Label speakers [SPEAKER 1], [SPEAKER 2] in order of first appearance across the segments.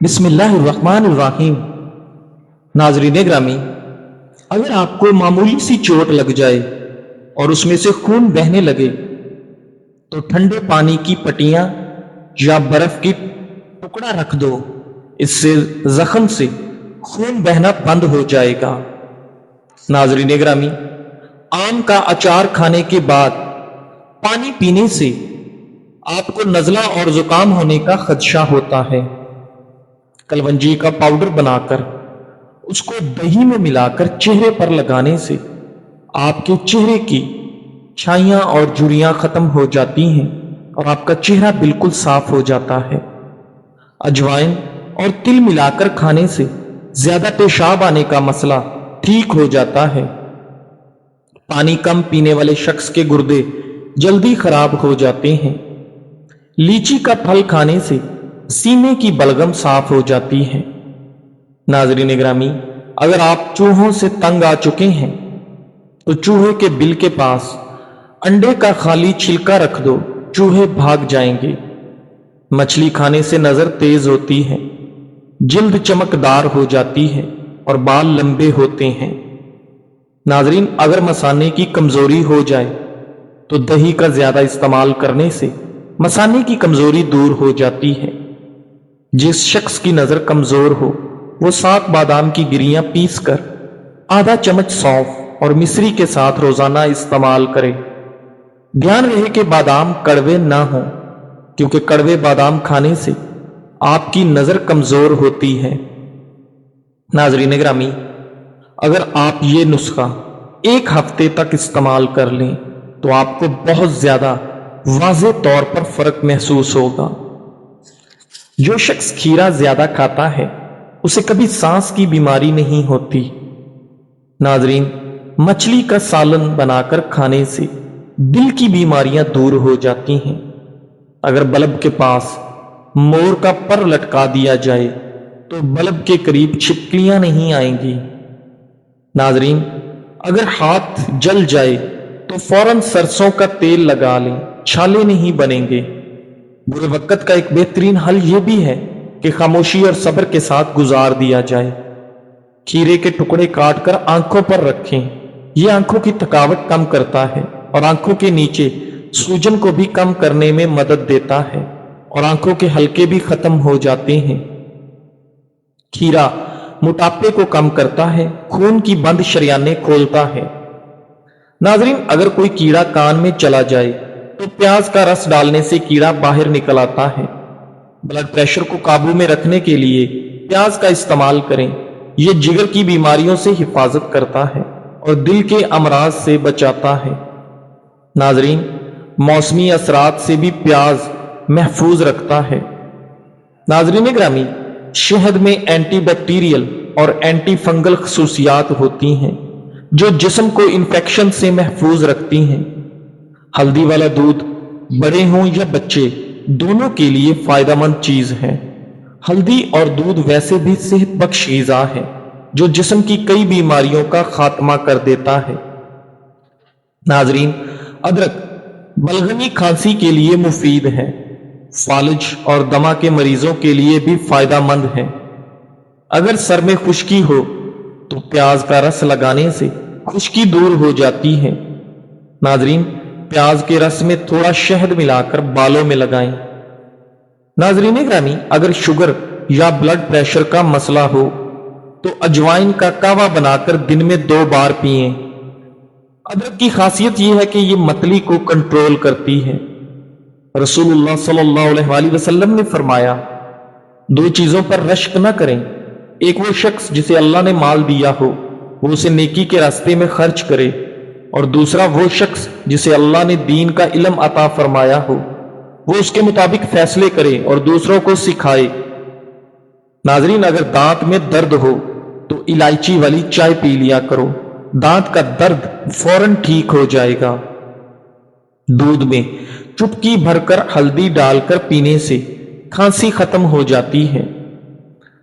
[SPEAKER 1] बिस्मिल्लाहिर्रहमानिर्रहीम। नाज़रीन ग्रामी, अगर आपको मामूली सी चोट लग जाए और उसमें से खून बहने लगे तो ठंडे पानी की पट्टियां या बर्फ की टुकड़ा रख दो। इससे जख्म से खून बहना बंद हो जाएगा। नाज़रीन ग्रामी, आम का अचार खाने के बाद पानी पीने से आपको नज़ला और जुकाम होने का खदशा होता है। कलवंजी का पाउडर बनाकर उसको दही में मिलाकर चेहरे पर लगाने से आपके चेहरे की छाइयां और झुर्रियां खत्म हो जाती हैं और आपका चेहरा बिल्कुल साफ हो जाता है। अजवाइन और तिल मिलाकर खाने से ज्यादा पेशाब आने का मसला ठीक हो जाता है। पानी कम पीने वाले शख्स के गुर्दे जल्दी खराब हो जाते हैं। लीची का फल खाने से सीने की बलगम साफ हो जाती है। नाज़रीन ग्रामी, अगर आप चूहों से तंग आ चुके हैं तो चूहे के बिल के पास अंडे का खाली छिलका रख दो, चूहे भाग जाएंगे। मछली खाने से नजर तेज होती है, जिल्द चमकदार हो जाती है और बाल लंबे होते हैं। नाज़रीन, अगर मसाने की कमजोरी हो जाए तो दही का ज्यादा इस्तेमाल करने से मसाने की कमजोरी दूर हो जाती है। जिस शख्स की नजर कमजोर हो वो 7 बादाम की गिरियां पीस कर आधा चम्मच सौंफ और मिश्री के साथ रोजाना इस्तेमाल करे। ध्यान रहे कि बादाम कड़वे ना हो, क्योंकि कड़वे बादाम खाने से आपकी नजर कमजोर होती है। नाज़रीन ग्रामी, अगर आप ये नुस्खा 1 हफ्ते तक इस्तेमाल कर लें तो आपको बहुत ज्यादा वाज़े तौर पर फर्क महसूस होगा। जो शख्स खीरा ज्यादा खाता है उसे कभी सांस की बीमारी नहीं होती। नाज़रीन, मछली का सालन बनाकर खाने से दिल की बीमारियां दूर हो जाती हैं। अगर बल्ब के पास मोर का पर लटका दिया जाए तो बल्ब के करीब छिपकलियां नहीं आएंगी। नाज़रीन, अगर हाथ जल जाए तो फौरन सरसों का तेल लगा लें, छाले नहीं बनेंगे। बुरे वक्त का एक बेहतरीन हल यह भी है कि खामोशी और सब्र के साथ गुजार दिया जाए। खीरे के टुकड़े काटकर आंखों पर रखें, यह आंखों की थकावट कम करता है और आंखों के नीचे सूजन को भी कम करने में मदद देता है और आंखों के हल्के भी खत्म हो जाते हैं। खीरा मोटापे को कम करता है, खून की बंद शरियानें खोलता है। नाज़रीन, अगर कोई कीड़ा कान में चला जाए तो प्याज का रस डालने से कीड़ा बाहर निकल आता है। ब्लड प्रेशर को काबू में रखने के लिए प्याज का इस्तेमाल करें, यह जिगर की बीमारियों से हिफाजत करता है और दिल के अमराज से बचाता है। नाज़रीन, मौसमी असरात से भी प्याज महफूज रखता है। नाज़रीन ग्रामी, शहद में एंटीबैक्टीरियल और एंटी फंगल खसूसियात होती हैं जो जिस्म को इन्फेक्शन से महफूज रखती हैं। हल्दी वाला दूध बड़े हों या बच्चे दोनों के लिए फायदेमंद चीज है। हल्दी और दूध वैसे भी सेहत बख्श ग़िज़ा है जो जिस्म की कई बीमारियों का खात्मा कर देता है। नाज़रीन, अदरक बलगमी खांसी के लिए मुफीद है, फालिज और दमा के मरीजों के लिए भी फायदेमंद है। अगर सर में खुश्की हो तो प्याज का रस लगाने से खुश्की दूर हो जाती है। नाज़रीन, प्याज के रस में थोड़ा शहद मिलाकर बालों में लगाएं। नाज़रीन ग्रामी, अगर शुगर या ब्लड प्रेशर का मसला हो तो अजवाइन का कावा बनाकर दिन में 2 बार पिएं। अदरक की खासियत यह है कि यह मतली को कंट्रोल करती है। रसूलुल्लाह सल्लल्लाहु अलैहि वसल्लम ने फरमाया, 2 चीजों पर रश्क न करें। एक वो शख्स जिसे अल्लाह ने माल दिया हो वो उसे नेकी के रास्ते में खर्च करे, और दूसरा वो शख्स जिसे अल्लाह ने दीन का इल्म अता फरमाया हो वो उसके मुताबिक फैसले करे और दूसरों को सिखाए। नाज़रीन, अगर दांत में दर्द हो तो इलायची वाली चाय पी लिया करो, दांत का दर्द फौरन ठीक हो जाएगा। दूध में चुटकी भरकर हल्दी डालकर पीने से खांसी खत्म हो जाती है।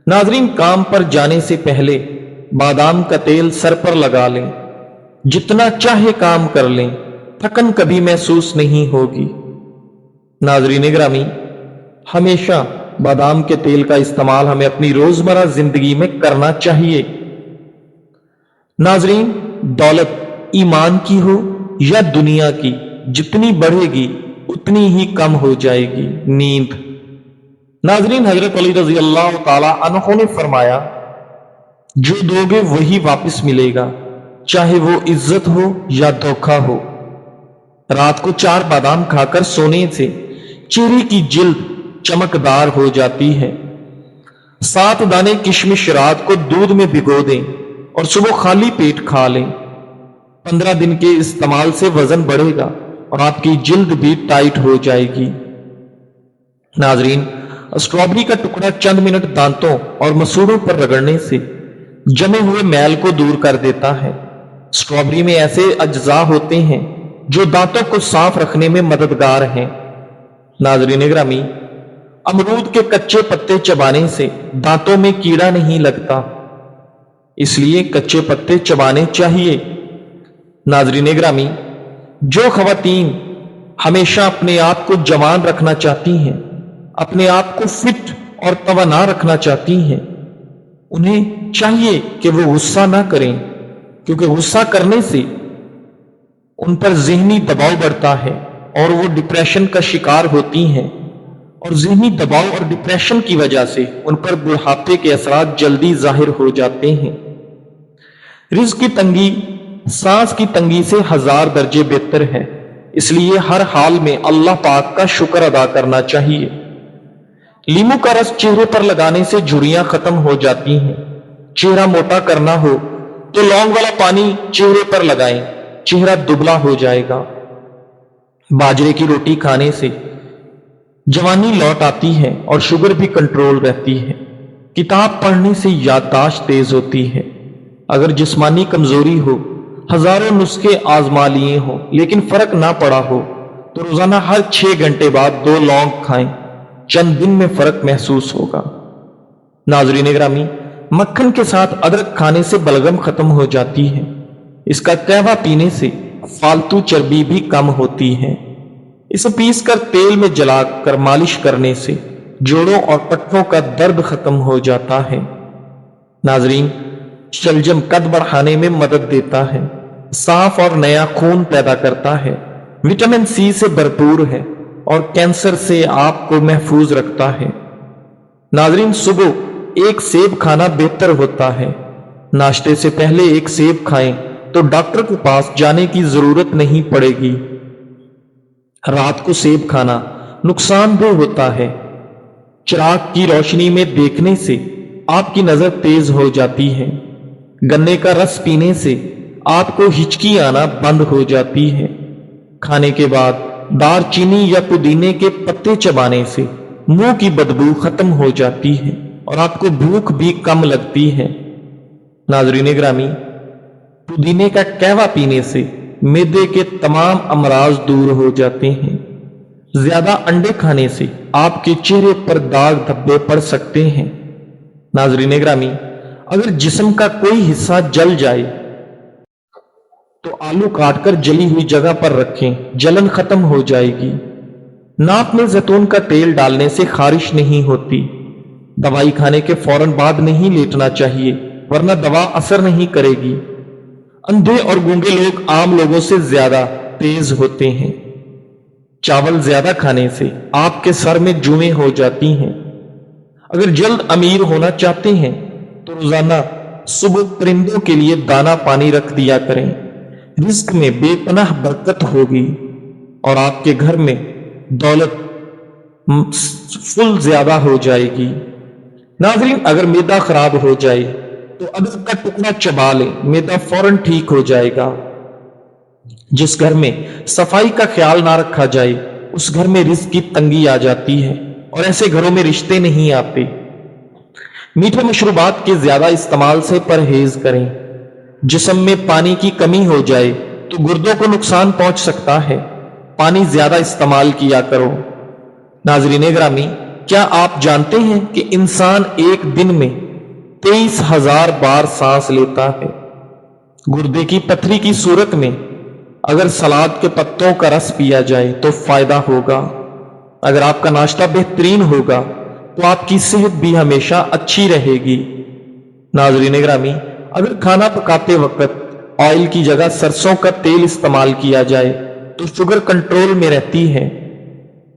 [SPEAKER 1] नाज़रीन, काम पर जाने से पहले बादाम का तेल सर पर लगा लें, जितना चाहे काम कर लें, थकन कभी महसूस नहीं होगी। नाज़रीन ग्रामी, हमेशा بادام کے تیل کا استعمال ہمیں اپنی روزمرہ زندگی میں کرنا چاہیے۔ ناظرین، دولت ایمان کی ہو یا دنیا کی، جتنی بڑھے گی اتنی ہی کم ہو جائے گی۔ نیند۔ ناظرین، حضرت علی رضی اللہ تعالی عنہ نے فرمایا، جو دو گے وہی واپس ملے گا، چاہے وہ عزت ہو یا دھوکہ ہو۔ رات کو 4 بادام کھا کر سونے سے چہرے کی جلد چمکدار ہو جاتی ہے۔ 7 دانے کشمش رات کو دودھ میں بھگو دیں اور صبح خالی پیٹ کھا لیں۔ 15 دن کے استعمال سے وزن بڑھے گا اور آپ کی جلد بھی ٹائٹ ہو جائے گی۔ ناظرین، اسٹرابری کا ٹکڑا چند منٹ دانتوں اور مسوڑوں پر رگڑنے سے جمے ہوئے میل کو دور کر دیتا ہے۔ اسٹرابری میں ایسے اجزاء ہوتے ہیں جو دانتوں کو صاف رکھنے میں مددگار ہیں۔ ناظرین گرامی، امرود کے کچے پتے چبانے سے دانتوں میں کیڑا نہیں لگتا، اس لیے کچے پتے چبانے چاہیے۔ ناظرین گرامی، جو خواتین ہمیشہ اپنے آپ کو جوان رکھنا چاہتی ہیں، اپنے آپ کو فٹ اور توانا رکھنا چاہتی ہیں، انہیں چاہیے کہ وہ غصہ نہ کریں، کیونکہ غصہ کرنے سے ان پر ذہنی دباؤ بڑھتا ہے اور وہ ڈپریشن کا شکار ہوتی ہیں، اور ذہنی دباؤ اور ڈپریشن کی وجہ سے ان پر بڑھاپے کے اثرات جلدی ظاہر ہو جاتے ہیں۔ رزق کی تنگی سانس کی تنگی سے 1000 درجے بہتر ہے، اس لیے ہر حال میں اللہ پاک کا شکر ادا کرنا چاہیے۔ لیمو کا رس چہرے پر لگانے سے جھریاں ختم ہو جاتی ہیں۔ چہرہ موٹا کرنا ہو تو لونگ والا پانی چہرے پر لگائیں، چہرہ دبلا ہو جائے گا۔ باجرے کی روٹی کھانے سے جوانی لوٹ آتی ہے اور شوگر بھی کنٹرول رہتی ہے۔ کتاب پڑھنے سے یادداشت تیز ہوتی ہے۔ اگر جسمانی کمزوری ہو، ہزاروں نسخے آزما لیے ہوں لیکن فرق نہ پڑا ہو، تو روزانہ ہر 6 گھنٹے بعد 2 لونگ کھائیں، چند دن میں فرق محسوس ہوگا۔ ناظرین گرامی، مکھن کے ساتھ ادرک کھانے سے بلغم ختم ہو جاتی ہے۔ اس کا قہوہ پینے سے فالتو چربی بھی کم ہوتی ہے۔ اسے پیس کر تیل میں جلا کر مالش کرنے سے جوڑوں اور پٹھوں کا درد ختم ہو جاتا ہے۔ ناظرین، شلجم قد بڑھانے میں مدد دیتا ہے، صاف اور نیا خون پیدا کرتا ہے، وٹامن سی سے بھرپور ہے اور کینسر سے آپ کو محفوظ رکھتا ہے۔ ناظرین، صبح 1 سیب کھانا بہتر ہوتا ہے۔ ناشتے سے پہلے 1 سیب کھائیں تو ڈاکٹر کے پاس جانے کی ضرورت نہیں پڑے گی۔ رات کو سیب کھانا نقصان دہ ہوتا ہے۔ چراغ کی روشنی میں دیکھنے سے آپ کی نظر تیز ہو جاتی ہے۔ گنے کا رس پینے سے آپ کو ہچکی آنا بند ہو جاتی ہے۔ کھانے کے بعد دار چینی یا پودینے کے پتے چبانے سے منہ کی بدبو ختم ہو جاتی ہے اور آپ کو بھوک بھی کم لگتی ہے۔ ناظرین گرامی، پودینے کا قہوہ پینے سے معدے کے تمام امراض دور ہو جاتے ہیں۔ زیادہ انڈے کھانے سے آپ کے چہرے پر داغ دھبے پڑ سکتے ہیں۔ ناظرین گرامی، اگر جسم کا کوئی حصہ جل جائے تو آلو کاٹ کر جلی ہوئی جگہ پر رکھیں، جلن ختم ہو جائے گی۔ ناک میں زیتون کا تیل ڈالنے سے خارش نہیں ہوتی۔ دوائی کھانے کے فوراً بعد نہیں لیٹنا چاہیے، ورنہ دوا اثر نہیں کرے گی۔ اندھے اور گونگے لوگ عام لوگوں سے زیادہ تیز ہوتے ہیں۔ چاول زیادہ کھانے سے آپ کے سر میں جوئیں ہو جاتی ہیں۔ اگر جلد امیر ہونا چاہتے ہیں تو روزانہ صبح پرندوں کے لیے دانہ پانی رکھ دیا کریں۔ رزق میں بے پناہ برکت ہوگی اور آپ کے گھر میں دولت فل زیادہ ہو جائے گی۔ ناظرین، اگر معدہ خراب ہو جائے تو ادرک کا ٹکڑا چبا لیں، معدہ فوراً ٹھیک ہو جائے گا۔ جس گھر میں صفائی کا خیال نہ رکھا جائے اس گھر میں رزق کی تنگی آ جاتی ہے اور ایسے گھروں میں رشتے نہیں آتے۔ میٹھے مشروبات کے زیادہ استعمال سے پرہیز کریں۔ جسم میں پانی کی کمی ہو جائے تو گردوں کو نقصان پہنچ سکتا ہے، پانی زیادہ استعمال کیا کرو۔ ناظرین گرامی، کیا آپ جانتے ہیں کہ انسان ایک دن میں 23,000 بار سانس لیتا ہے؟ گردے کی پتھری کی صورت میں اگر سلاد کے پتوں کا رس پیا جائے تو فائدہ ہوگا۔ اگر آپ کا ناشتہ بہترین ہوگا तो आपकी सेहत भी हमेशा अच्छी रहेगी। नाज़रीन ग्रामी, अगर खाना पकाते वक्त ऑयल की जगह सरसों का तेल इस्तेमाल किया जाए तो शुगर कंट्रोल में रहती है।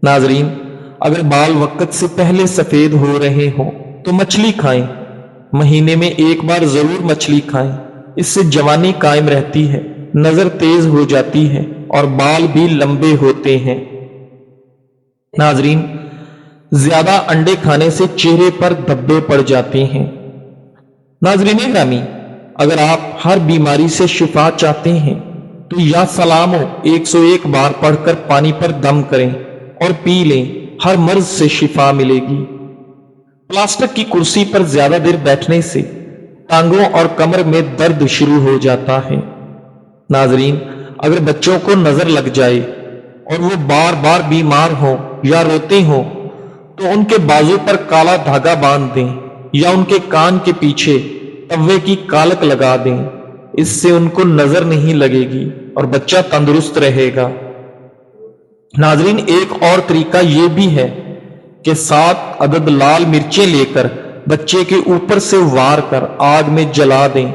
[SPEAKER 1] नाज़रीन, अगर बाल वक्त से पहले सफेद हो रहे हो तो मछली खाएं। महीने में एक बार जरूर मछली खाएं, इससे जवानी कायम रहती है, नजर तेज हो जाती है और बाल भी लंबे होते हैं। नाज़रीन, ज्यादा अंडे खाने से चेहरे पर धब्बे पड़ जाते हैं। नाज़रीन ग्रामी, अगर आप हर बीमारी से शिफा चाहते हैं तो या सलामो 101 बार पढ़कर पानी पर दम करें और पी लें, हर मर्ज से शिफा मिलेगी। प्लास्टिक की कुर्सी पर ज्यादा देर बैठने से टांगों और कमर में दर्द शुरू हो जाता है। नाज़रीन, अगर बच्चों को नजर लग जाए और वो बार बार बीमार हो या रोते हो तो उनके बाजू पर काला धागा बांध दें या उनके कान के पीछे तवे की कालक लगा दें। इससे उनको नजर नहीं लगेगी और बच्चा तंदुरुस्त रहेगा। नाज़रीन, एक और तरीका यह भी है कि 7 अदद लाल मिर्चें लेकर बच्चे के ऊपर से वार कर आग में जला दें।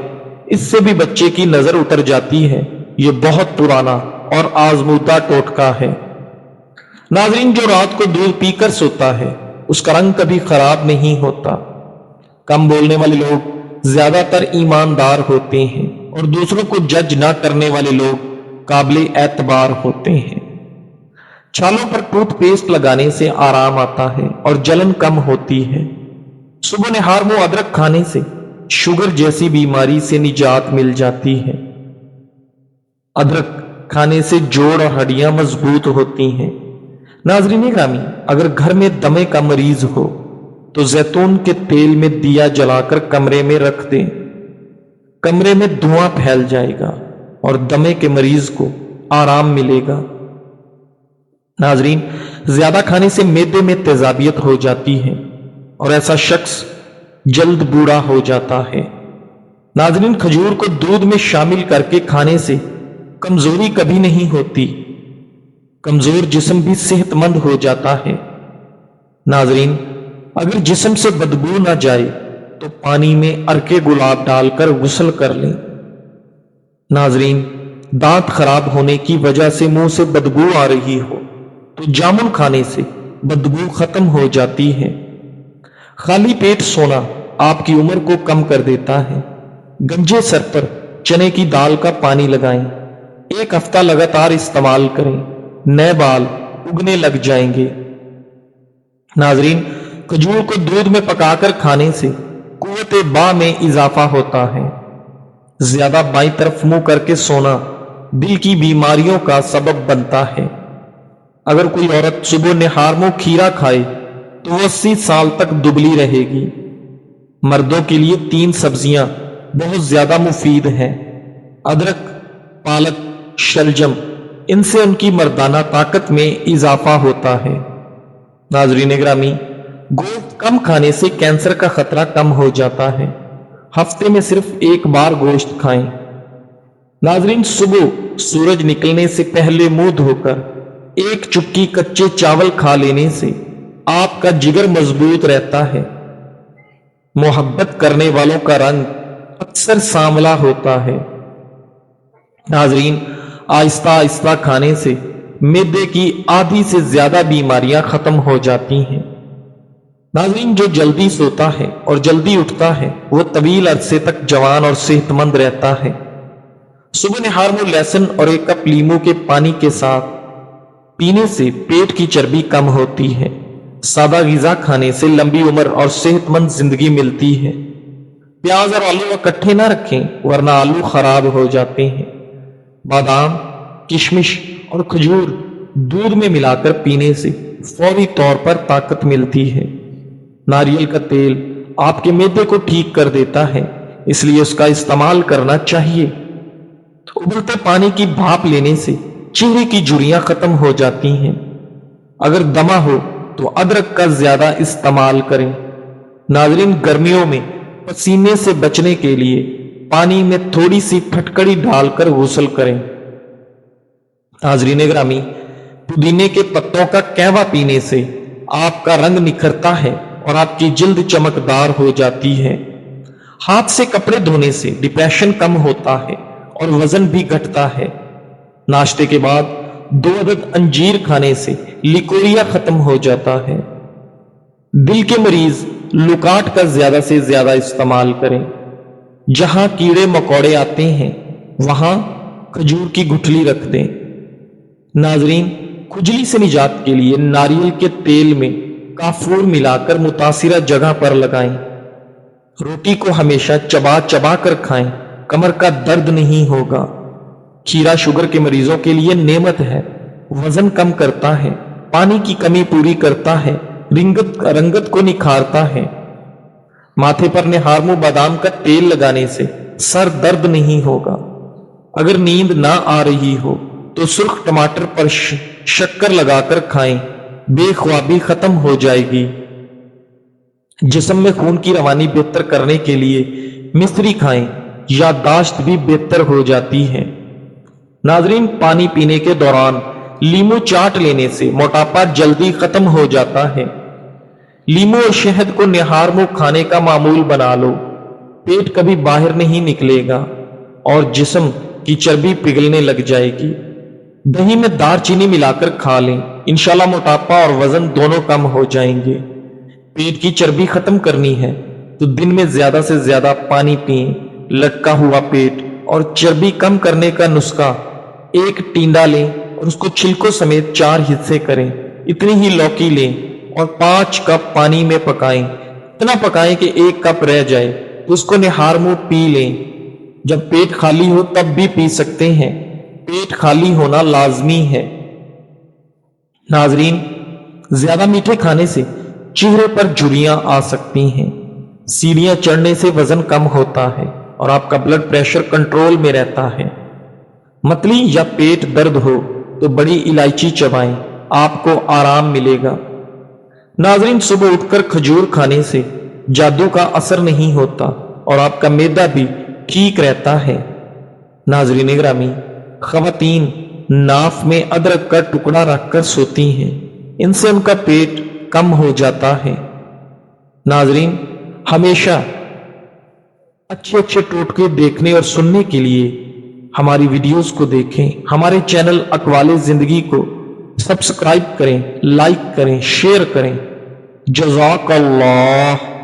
[SPEAKER 1] इससे भी बच्चे की नजर उतर जाती है। यह बहुत पुराना और आजमूदा टोटका है। नाज़रीन, जो रात को दूध पीकर सोता है उसका रंग कभी खराब नहीं होता। कम बोलने वाले लोग ज्यादातर ईमानदार होते हैं और दूसरों को जज ना करने वाले लोग काबिल एतबार होते हैं। छालों पर टूथपेस्ट लगाने से आराम आता है और जलन कम होती है। सुबह निहार मुंह अदरक खाने से शुगर जैसी बीमारी से निजात मिल जाती है। अदरक खाने से जोड़ और हड्डियां मजबूत होती हैं। नाज़रीन ग्रामी, अगर घर में दमे का मरीज हो तो जैतून के तेल में दिया जलाकर कमरे में रख दें। कमरे में धुआं फैल जाएगा और दमे के मरीज को आराम मिलेगा। नाज़रीन, ज्यादा खाने से मैदे में तेजाबियत हो जाती है और ऐसा शख्स जल्द बूढ़ा हो जाता है। नाज़रीन, खजूर को दूध में शामिल करके खाने से कमजोरी कभी नहीं होती। कमजोर जिस्म भी सेहतमंद हो जाता है। नाज़रीन, अगर जिस्म से बदबू ना जाए तो पानी में अरके गुलाब डालकर गुस्ल कर लें। नाज़रीन, दांत खराब होने की वजह से मुंह से बदबू आ रही हो तो जामुन खाने से बदबू खत्म हो जाती है। खाली पेट सोना आपकी उम्र को कम कर देता है। गंजे सर पर चने की दाल का पानी लगाएं। 1 हफ्ता लगातार इस्तेमाल करें, नए बाल उगने लग जाएंगे। नाज़रीन, खजूर को दूध में पकाकर खाने से कुव्वते बा में इजाफा होता है। ज्यादा बाईं तरफ मुंह करके सोना दिल की बीमारियों का सबब बनता है। अगर कोई औरत सुबह निहार मुंह खीरा खाए तो वो 80 साल तक दुबली रहेगी। मर्दों के लिए 3 सब्जियां बहुत ज्यादा मुफीद हैं: अदरक, पालक, शलजम। इनसे उनकी मर्दाना ताकत में इजाफा होता है। नाज़रीन ग्रामी, गोश्त कम खाने से कैंसर का खतरा कम हो जाता है। हफ्ते में सिर्फ 1 बार गोश्त खाएं। नाज़रीन, सुबह सूरज निकलने से पहले मुंह धोकर 1 चुटकी कच्चे चावल खा लेने से आपका जिगर मजबूत रहता है। मोहब्बत करने वालों का रंग अक्सर सांवला होता है। नाज़रीन, आहिस्ता आहिस्ता खाने से मैदे की आधी से ज्यादा बीमारियां खत्म हो जाती हैं। नाज़रीन, जो जल्दी सोता है और जल्दी उठता है वो तवील अरसे तक जवान और सेहतमंद रहता है। सुबह निहार मुंह लहसुन और 1 कप लीमू के पानी के साथ पीने से पेट की चर्बी कम होती है। सादा ग़िज़ा खाने से लंबी उम्र और सेहतमंद जिंदगी मिलती है। प्याज और आलू इकट्ठे ना रखें वरना आलू खराब हो जाते हैं। बादाम, किशमिश और खजूर दूध में मिलाकर पीने से फौरी तौर पर ताकत मिलती है। नारियल का तेल आपके मैदे को ठीक कर देता है, इसलिए उसका इस्तेमाल करना चाहिए। उबलते पानी की भाप लेने से चेहरे की झुर्रियां खत्म हो जाती हैं। अगर दमा हो तो अदरक का ज्यादा इस्तेमाल करें। नाज़रीन, गर्मियों में पसीने से बचने के लिए पानी में थोड़ी सी फटकड़ी डालकर गुस्ल करें। नाज़रीन ग्रामी, पुदीने के पत्तों का कहवा पीने से आपका रंग निखरता है और आपकी जल्द चमकदार हो जाती है। हाथ से कपड़े धोने से डिप्रेशन कम होता है और वजन भी घटता है। नाश्ते के बाद 2 अदद अंजीर खाने से लिकोरिया खत्म हो जाता है। दिल के मरीज लुकाट का ज्यादा से ज्यादा इस्तेमाल करें। जहां कीड़े मकोड़े आते हैं वहां खजूर की गुठली रख दें। नाजरीन, खुजली से निजात के लिए नारियल के तेल में काफूर मिलाकर मुतासिरा जगह पर लगाएं। रोटी को हमेशा चबा चबा कर खाएं, कमर का दर्द नहीं होगा। खीरा शुगर के मरीजों के लिए नेमत है, वजन कम करता है, पानी की कमी पूरी करता है, रंगत को निखारता है। माथे पर निहारमो बादाम का तेल लगाने से सर दर्द नहीं होगा। अगर नींद ना आ रही हो तो सुर्ख टमाटर पर शक्कर लगाकर खाएं, बेख्वाबी खत्म हो जाएगी। जिस्म में खून की रवानी बेहतर करने के लिए मिश्री खाएं, याददाश्त भी बेहतर हो जाती है। नाजरीन, पानी पीने के दौरान लीमू चाट लेने से मोटापा जल्दी खत्म हो जाता है। लीमू और शहद को निहारमो खाने का मामूल बना लो, पेट कभी बाहर नहीं निकलेगा और जिस्म की चर्बी पिघलने लग जाएगी। दही में दालचीनी मिलाकर खा लें, इंशाल्लाह मोटापा और वजन दोनों कम हो जाएंगे। पेट की चर्बी खत्म करनी है तो दिन में ज्यादा से ज्यादा पानी पिएं। लटका हुआ पेट और चर्बी कम करने का नुस्खा, एक टींडा लें और उसको छिलकों समेत 4 हिस्से करें। इतनी ही लौकी लें और 5 कप पानी में पकाएं। इतना पकाएं कि 1 कप रह जाए तो उसको निहारमो पी लें। जब पेट खाली हो तब भी पी सकते हैं, पेट खाली होना लाजमी है। नाजरीन, ज्यादा मीठे खाने से चेहरे पर झुर्रियां आ सकती हैं। सीढ़ियां चढ़ने से वजन कम होता है और आपका ब्लड प्रेशर कंट्रोल में रहता है। मतली या पेट दर्द हो तो बड़ी इलायची चबाएं, आपको आराम मिलेगा। नाजरीन, सुबह उठकर खजूर खाने से जादू का असर नहीं होता और आपका मैदा भी ठीक रहता है। नाजरीन ग्रामी, खवातीन नाफ में अदरक का टुकड़ा रखकर सोती हैं, इनसे उनका पेट कम हो जाता है। नाजरीन, हमेशा अच्छे अच्छे टोटके देखने और सुनने के लिए हमारी वीडियोस को देखें। हमारे चैनल अकवाले जिंदगी को सब्सक्राइब करें, लाइक करें, शेयर करें। जज़ाकल्लाह।